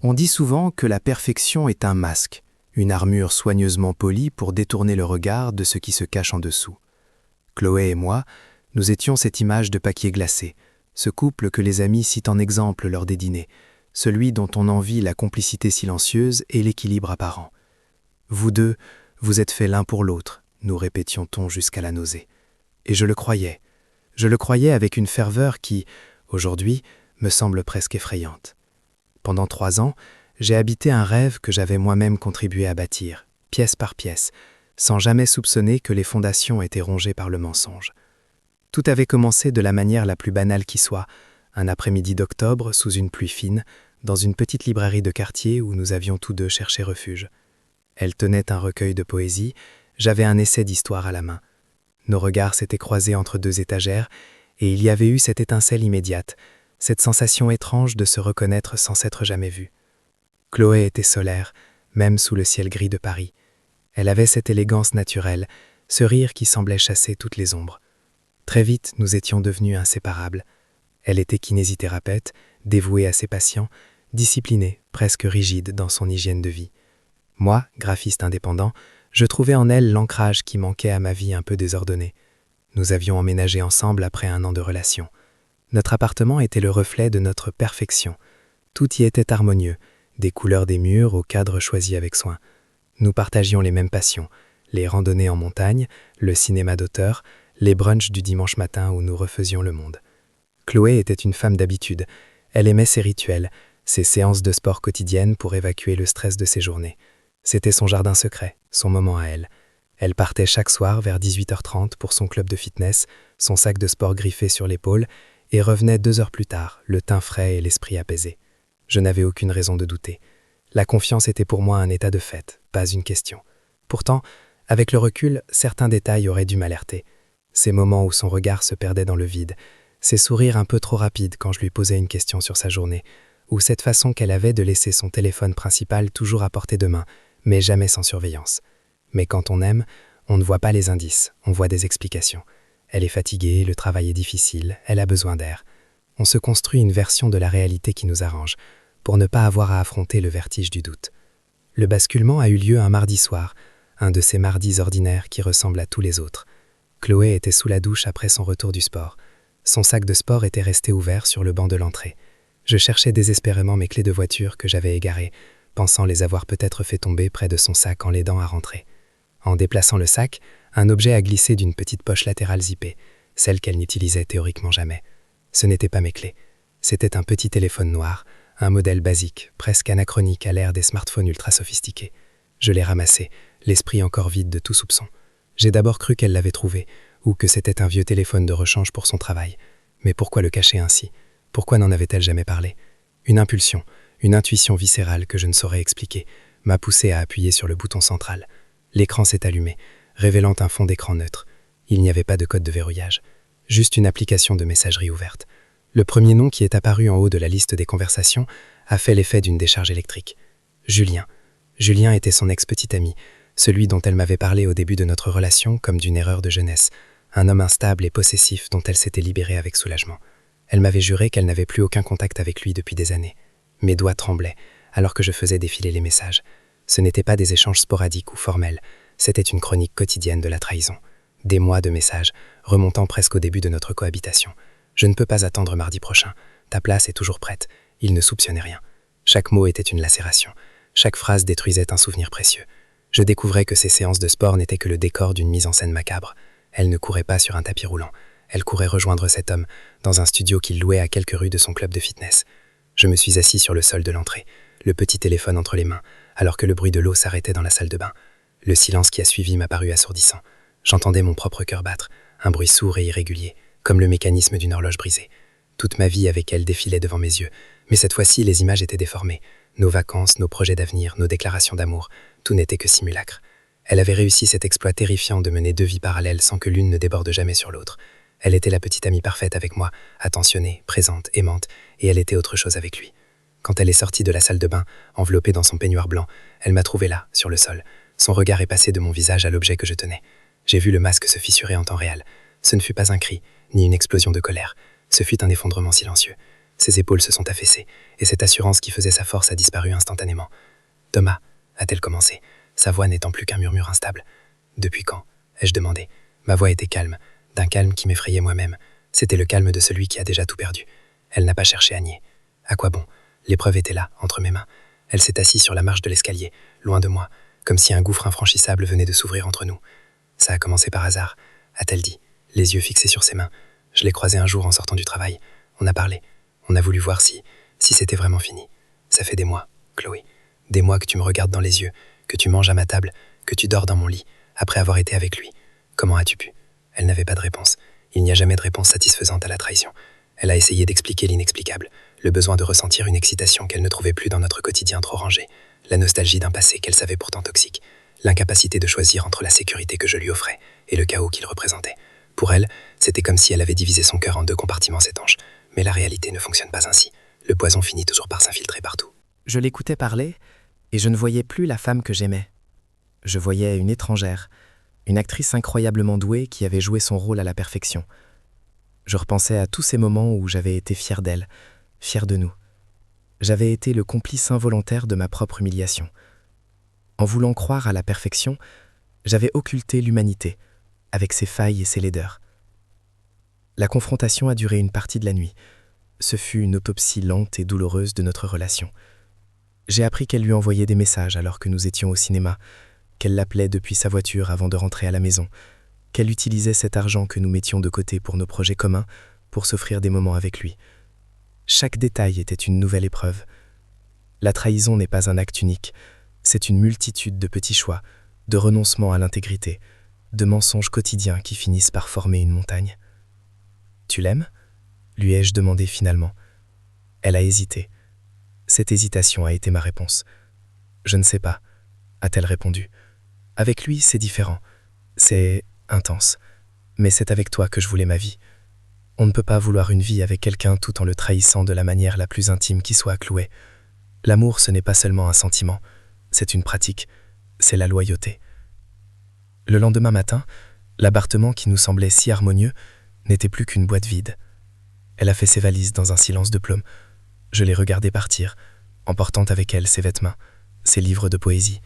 On dit souvent que la perfection est un masque, une armure soigneusement polie pour détourner le regard de ce qui se cache en dessous. Chloé et moi, nous étions cette image de papier glacé, ce couple que les amis citent en exemple lors des dîners, celui dont on envie la complicité silencieuse et l'équilibre apparent. Vous deux, vous êtes faits l'un pour l'autre, nous répétions-on jusqu'à la nausée. Et je le croyais. Je le croyais avec une ferveur qui, aujourd'hui, me semble presque effrayante. Pendant 3 ans, j'ai habité un rêve que j'avais moi-même contribué à bâtir, pièce par pièce, sans jamais soupçonner que les fondations étaient rongées par le mensonge. Tout avait commencé de la manière la plus banale qui soit, un après-midi d'octobre, sous une pluie fine, dans une petite librairie de quartier où nous avions tous deux cherché refuge. Elle tenait un recueil de poésie, j'avais un essai d'histoire à la main. Nos regards s'étaient croisés entre 2 étagères, et il y avait eu cette étincelle immédiate, cette sensation étrange de se reconnaître sans s'être jamais vue. Chloé était solaire, même sous le ciel gris de Paris. Elle avait cette élégance naturelle, ce rire qui semblait chasser toutes les ombres. Très vite, nous étions devenus inséparables. Elle était kinésithérapeute, dévouée à ses patients, disciplinée, presque rigide dans son hygiène de vie. Moi, graphiste indépendant, je trouvais en elle l'ancrage qui manquait à ma vie un peu désordonnée. Nous avions emménagé ensemble après 1 an de relation. Notre appartement était le reflet de notre perfection. Tout y était harmonieux, des couleurs des murs au cadre choisi avec soin. Nous partagions les mêmes passions, les randonnées en montagne, le cinéma d'auteur, les brunchs du dimanche matin où nous refaisions le monde. Chloé était une femme d'habitude. Elle aimait ses rituels, ses séances de sport quotidiennes pour évacuer le stress de ses journées. C'était son jardin secret, son moment à elle. Elle partait chaque soir vers 18h30 pour son club de fitness, son sac de sport griffé sur l'épaule, et revenait 2 heures plus tard, le teint frais et l'esprit apaisé. Je n'avais aucune raison de douter. La confiance était pour moi un état de fait, pas une question. Pourtant, avec le recul, certains détails auraient dû m'alerter. Ces moments où son regard se perdait dans le vide, ces sourires un peu trop rapides quand je lui posais une question sur sa journée, ou cette façon qu'elle avait de laisser son téléphone principal toujours à portée de main, mais jamais sans surveillance. Mais quand on aime, on ne voit pas les indices, on voit des explications. Elle est fatiguée, le travail est difficile, elle a besoin d'air. On se construit une version de la réalité qui nous arrange, pour ne pas avoir à affronter le vertige du doute. Le basculement a eu lieu un mardi soir, un de ces mardis ordinaires qui ressemblent à tous les autres. Chloé était sous la douche après son retour du sport. Son sac de sport était resté ouvert sur le banc de l'entrée. Je cherchais désespérément mes clés de voiture que j'avais égarées, pensant les avoir peut-être fait tomber près de son sac en l'aidant à rentrer. En déplaçant le sac, un objet a glissé d'une petite poche latérale zippée, celle qu'elle n'utilisait théoriquement jamais. Ce n'étaient pas mes clés. C'était un petit téléphone noir, un modèle basique, presque anachronique à l'ère des smartphones ultra sophistiqués. Je l'ai ramassé, l'esprit encore vide de tout soupçon. J'ai d'abord cru qu'elle l'avait trouvé, ou que c'était un vieux téléphone de rechange pour son travail. Mais pourquoi le cacher ainsi? Pourquoi n'en avait-elle jamais parlé? Une impulsion, une intuition viscérale que je ne saurais expliquer, m'a poussé à appuyer sur le bouton central. L'écran s'est allumé, révélant un fond d'écran neutre. Il n'y avait pas de code de verrouillage, juste une application de messagerie ouverte. Le premier nom qui est apparu en haut de la liste des conversations a fait l'effet d'une décharge électrique. Julien. Julien était son ex-petit ami, celui dont elle m'avait parlé au début de notre relation comme d'une erreur de jeunesse, un homme instable et possessif dont elle s'était libérée avec soulagement. Elle m'avait juré qu'elle n'avait plus aucun contact avec lui depuis des années. Mes doigts tremblaient alors que je faisais défiler les messages. Ce n'étaient pas des échanges sporadiques ou formels, c'était une chronique quotidienne de la trahison. Des mois de messages, remontant presque au début de notre cohabitation. Je ne peux pas attendre mardi prochain. Ta place est toujours prête. Il ne soupçonnait rien. Chaque mot était une lacération. Chaque phrase détruisait un souvenir précieux. Je découvrais que ces séances de sport n'étaient que le décor d'une mise en scène macabre. Elle ne courait pas sur un tapis roulant. Elle courait rejoindre cet homme, dans un studio qu'il louait à quelques rues de son club de fitness. Je me suis assis sur le sol de l'entrée, le petit téléphone entre les mains, alors que le bruit de l'eau s'arrêtait dans la salle de bain. Le silence qui a suivi m'a paru assourdissant. J'entendais mon propre cœur battre, un bruit sourd et irrégulier, comme le mécanisme d'une horloge brisée. Toute ma vie avec elle défilait devant mes yeux, mais cette fois-ci les images étaient déformées. Nos vacances, nos projets d'avenir, nos déclarations d'amour, tout n'était que simulacre. Elle avait réussi cet exploit terrifiant de mener 2 vies parallèles sans que l'une ne déborde jamais sur l'autre. Elle était la petite amie parfaite avec moi, attentionnée, présente, aimante, et elle était autre chose avec lui. Quand elle est sortie de la salle de bain, enveloppée dans son peignoir blanc, elle m'a trouvé là, sur le sol. Son regard est passé de mon visage à l'objet que je tenais. J'ai vu le masque se fissurer en temps réel. Ce ne fut pas un cri, ni une explosion de colère. Ce fut un effondrement silencieux. Ses épaules se sont affaissées, et cette assurance qui faisait sa force a disparu instantanément. « Thomas » a-t-elle commencé, sa voix n'étant plus qu'un murmure instable. « Depuis quand » ai-je demandé. Ma voix était calme, d'un calme qui m'effrayait moi-même. C'était le calme de celui qui a déjà tout perdu. Elle n'a pas cherché à nier. À quoi bon? L'épreuve était là, entre mes mains. Elle s'est assise sur la marche de l'escalier, loin de moi, comme si un gouffre infranchissable venait de s'ouvrir entre nous. Ça a commencé par hasard, a-t-elle dit, les yeux fixés sur ses mains. Je l'ai croisée un jour en sortant du travail. On a parlé. On a voulu voir si c'était vraiment fini. Ça fait des mois, Chloé. Des mois que tu me regardes dans les yeux, que tu manges à ma table, que tu dors dans mon lit, après avoir été avec lui. Comment as-tu pu? Elle n'avait pas de réponse. Il n'y a jamais de réponse satisfaisante à la trahison. Elle a essayé d'expliquer l'inexplicable, le besoin de ressentir une excitation qu'elle ne trouvait plus dans notre quotidien trop rangé, la nostalgie d'un passé qu'elle savait pourtant toxique, l'incapacité de choisir entre la sécurité que je lui offrais et le chaos qu'il représentait. Pour elle, c'était comme si elle avait divisé son cœur en 2 compartiments étanches. Mais la réalité ne fonctionne pas ainsi. Le poison finit toujours par s'infiltrer partout. Je l'écoutais parler, et je ne voyais plus la femme que j'aimais. Je voyais une étrangère, une actrice incroyablement douée qui avait joué son rôle à la perfection. Je repensais à tous ces moments où j'avais été fier d'elle, fier de nous. J'avais été le complice involontaire de ma propre humiliation. En voulant croire à la perfection, j'avais occulté l'humanité, avec ses failles et ses laideurs. La confrontation a duré une partie de la nuit. Ce fut une autopsie lente et douloureuse de notre relation. J'ai appris qu'elle lui envoyait des messages alors que nous étions au cinéma, qu'elle l'appelait depuis sa voiture avant de rentrer à la maison, qu'elle utilisait cet argent que nous mettions de côté pour nos projets communs pour s'offrir des moments avec lui. Chaque détail était une nouvelle épreuve. La trahison n'est pas un acte unique, c'est une multitude de petits choix, de renoncements à l'intégrité, de mensonges quotidiens qui finissent par former une montagne. « Tu l'aimes » lui ai-je demandé finalement. Elle a hésité. Cette hésitation a été ma réponse. « Je ne sais pas » a-t-elle répondu. « Avec lui, c'est différent. C'est intense. Mais c'est avec toi que je voulais ma vie. On ne peut pas vouloir une vie avec quelqu'un tout en le trahissant de la manière la plus intime qui soit, Chloé. L'amour, ce n'est pas seulement un sentiment, c'est une pratique, c'est la loyauté. » Le lendemain matin, l'appartement qui nous semblait si harmonieux n'était plus qu'une boîte vide. Elle a fait ses valises dans un silence de plomb. Je l'ai regardée partir, emportant avec elle ses vêtements, ses livres de poésie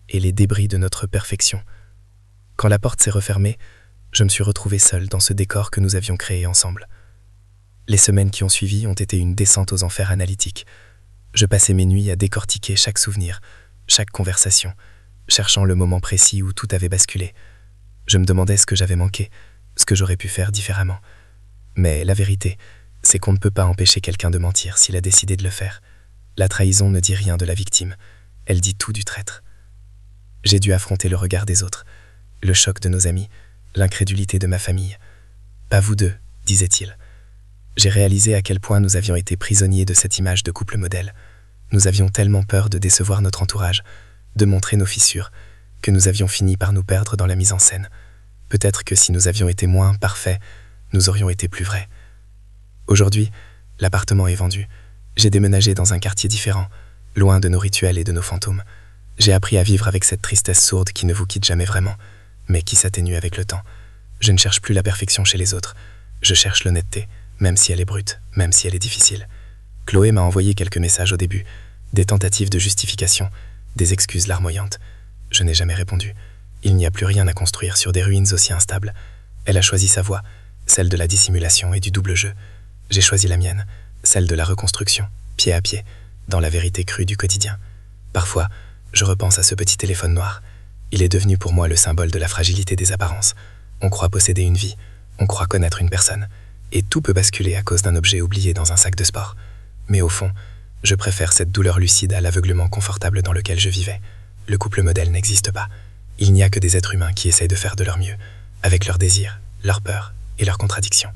et les débris de notre perfection. Quand la porte s'est refermée, je me suis retrouvé seul dans ce décor que nous avions créé ensemble. Les semaines qui ont suivi ont été une descente aux enfers analytiques. Je passais mes nuits à décortiquer chaque souvenir, chaque conversation, cherchant le moment précis où tout avait basculé. Je me demandais ce que j'avais manqué, ce que j'aurais pu faire différemment. Mais la vérité, c'est qu'on ne peut pas empêcher quelqu'un de mentir s'il a décidé de le faire. La trahison ne dit rien de la victime, elle dit tout du traître. J'ai dû affronter le regard des autres, le choc de nos amis, l'incrédulité de ma famille. « Pas vous deux », disait-il. J'ai réalisé à quel point nous avions été prisonniers de cette image de couple modèle. Nous avions tellement peur de décevoir notre entourage, de montrer nos fissures, que nous avions fini par nous perdre dans la mise en scène. Peut-être que si nous avions été moins parfaits, nous aurions été plus vrais. Aujourd'hui, l'appartement est vendu. J'ai déménagé dans un quartier différent, loin de nos rituels et de nos fantômes. J'ai appris à vivre avec cette tristesse sourde qui ne vous quitte jamais vraiment, mais qui s'atténue avec le temps. Je ne cherche plus la perfection chez les autres. Je cherche l'honnêteté, même si elle est brute, même si elle est difficile. Chloé m'a envoyé quelques messages au début, des tentatives de justification, des excuses larmoyantes. Je n'ai jamais répondu. Il n'y a plus rien à construire sur des ruines aussi instables. Elle a choisi sa voie, celle de la dissimulation et du double jeu. J'ai choisi la mienne, celle de la reconstruction, pied à pied, dans la vérité crue du quotidien. Parfois, je repense à ce petit téléphone noir. Il est devenu pour moi le symbole de la fragilité des apparences. On croit posséder une vie, on croit connaître une personne, et tout peut basculer à cause d'un objet oublié dans un sac de sport. Mais au fond, je préfère cette douleur lucide à l'aveuglement confortable dans lequel je vivais. Le couple modèle n'existe pas. Il n'y a que des êtres humains qui essayent de faire de leur mieux, avec leurs désirs, leurs peurs et leurs contradictions.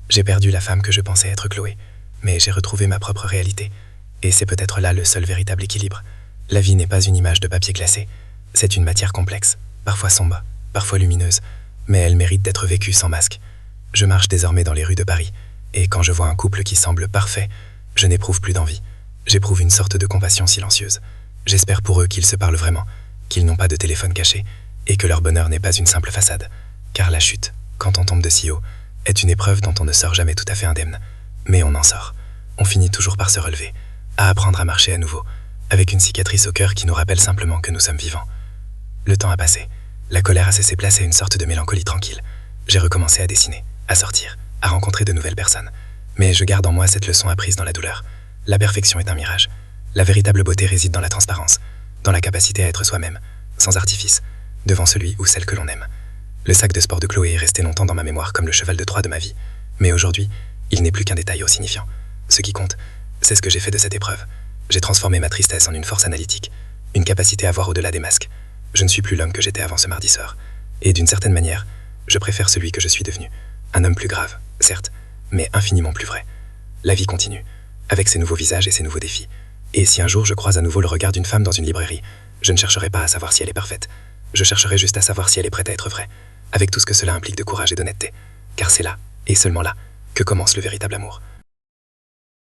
J'ai perdu la femme que je pensais être Chloé, mais j'ai retrouvé ma propre réalité. Et c'est peut-être là le seul véritable équilibre. La vie n'est pas une image de papier glacé. C'est une matière complexe, parfois sombre, parfois lumineuse, mais elle mérite d'être vécue sans masque. Je marche désormais dans les rues de Paris, et quand je vois un couple qui semble parfait, je n'éprouve plus d'envie. J'éprouve une sorte de compassion silencieuse. J'espère pour eux qu'ils se parlent vraiment, qu'ils n'ont pas de téléphone caché, et que leur bonheur n'est pas une simple façade. Car la chute, quand on tombe de si haut, est une épreuve dont on ne sort jamais tout à fait indemne. Mais on en sort. on finit toujours par se relever, à apprendre à marcher à nouveau, avec une cicatrice au cœur qui nous rappelle simplement que nous sommes vivants. Le temps a passé. La colère a cessé place à une sorte de mélancolie tranquille. J'ai recommencé à dessiner, à sortir, à rencontrer de nouvelles personnes. Mais je garde en moi cette leçon apprise dans la douleur. La perfection est un mirage. La véritable beauté réside dans la transparence, dans la capacité à être soi-même, sans artifice, devant celui ou celle que l'on aime. Le sac de sport de Chloé est resté longtemps dans ma mémoire comme le cheval de Troie de ma vie. Mais aujourd'hui, il n'est plus qu'un détail au signifiant. Ce qui compte, c'est ce que j'ai fait de cette épreuve. J'ai transformé ma tristesse en une force analytique, une capacité à voir au-delà des masques. Je ne suis plus l'homme que j'étais avant ce mardi soir. Et d'une certaine manière, je préfère celui que je suis devenu. Un homme plus grave, certes, mais infiniment plus vrai. La vie continue, avec ses nouveaux visages et ses nouveaux défis. Et si un jour je croise à nouveau le regard d'une femme dans une librairie, je ne chercherai pas à savoir si elle est parfaite. Je chercherai juste à savoir si elle est prête à être vraie, avec tout ce que cela implique de courage et d'honnêteté. Car c'est là, et seulement là, que commence le véritable amour.